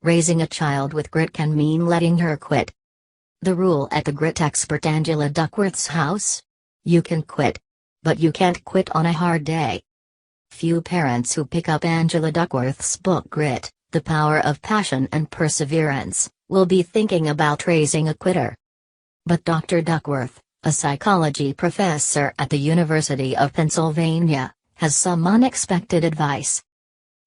raising a child with grit can mean letting her quit. The rule at the grit expert Angela Duckworth's house? You can quit. But you can't quit on a hard day. Few parents who pick up Angela Duckworth's book Grit, The Power of Passion and Perseverance, will be thinking about raising a quitter. But Dr. Duckworth, a psychology professor at the University of Pennsylvania, has some unexpected advice.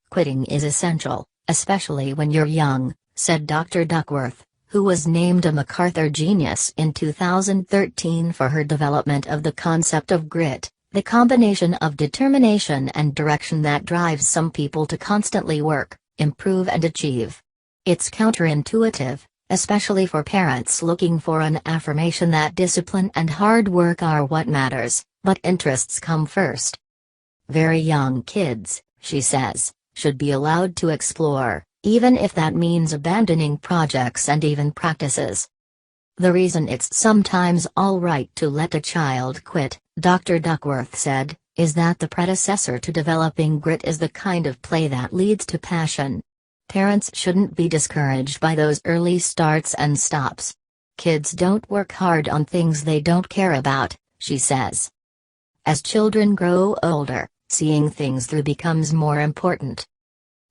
Quitting is essential, especially when you're young, said Dr. Duckworth, who was named a MacArthur Genius in 2013 for her development of the concept of grit, the combination of determination and direction that drives some people to constantly work, improve and achieve. It's counterintuitive, especially for parents looking for an affirmation that discipline and hard work are what matters, but interests come first. Very young kids, she says, should be allowed to explore, even if that means abandoning projects and even practices. The reason it's sometimes all right to let a child quit, Dr. Duckworth said, is that the predecessor to developing grit is the kind of play that leads to passion. Parents shouldn't be discouraged by those early starts and stops. Kids don't work hard on things they don't care about, she says. As children grow older, seeing things through becomes more important.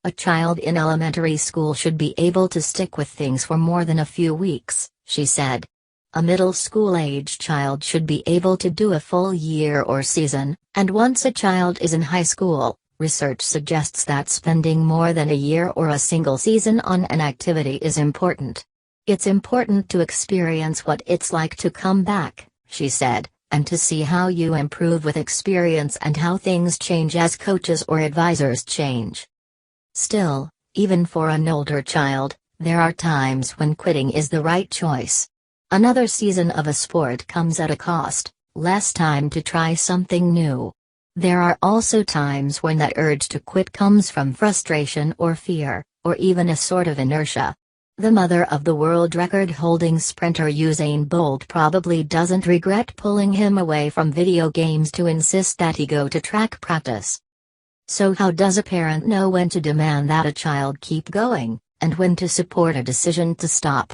A child in elementary school should be able to stick with things for more than a few weeks, she said. A middle school-age child should be able to do a full year or season, and once a child is in high school, research suggests that spending more than a year or a single season on an activity is important. It's important to experience what it's like to come back, she said, and to see how you improve with experience and how things change as coaches or advisors change. Still, even for an older child, there are times when quitting is the right choice. Another season of a sport comes at a cost, less time to try something new. There are also times when that urge to quit comes from frustration or fear, or even a sort of inertia. The mother of the world record-holding sprinter Usain Bolt probably doesn't regret pulling him away from video games to insist that he go to track practice. So how does a parent know when to demand that a child keep going, and when to support a decision to stop?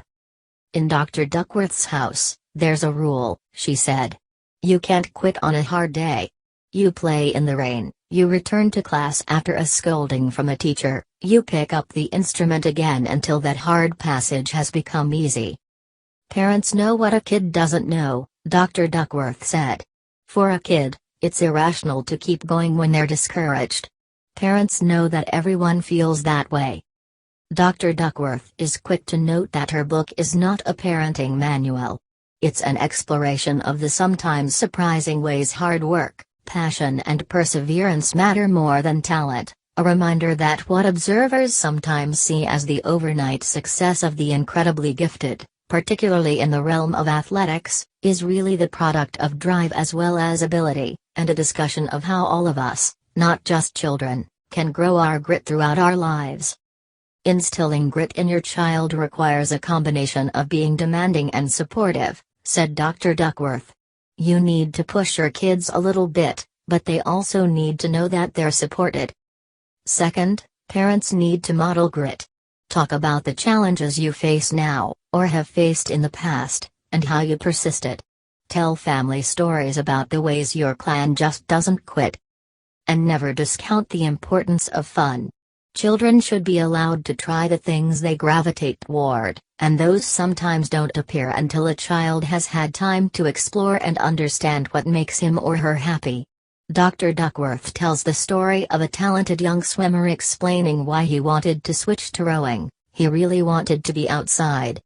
In Dr. Duckworth's house, there's a rule, she said. You can't quit on a hard day. You play in the rain, you return to class after a scolding from a teacher, you pick up the instrument again until that hard passage has become easy. Parents know what a kid doesn't know, Dr. Duckworth said. For a kid, it's irrational to keep going when they're discouraged. Parents know that everyone feels that way. Dr. Duckworth is quick to note that her book is not a parenting manual. It's an exploration of the sometimes surprising ways hard work, passion and perseverance matter more than talent, a reminder that what observers sometimes see as the overnight success of the incredibly gifted, particularly in the realm of athletics, is really the product of drive as well as ability, and a discussion of how all of us, not just children, can grow our grit throughout our lives. Instilling grit in your child requires a combination of being demanding and supportive, said Dr. Duckworth. You need to push your kids a little bit, but they also need to know that they're supported. Second, parents need to model grit. Talk about the challenges you face now, or have faced in the past, and how you persisted. Tell family stories about the ways your clan just doesn't quit. And never discount the importance of fun. Children should be allowed to try the things they gravitate toward, and those sometimes don't appear until a child has had time to explore and understand what makes him or her happy. Dr. Duckworth tells the story of a talented young swimmer explaining why he wanted to switch to rowing. He really wanted to be outside.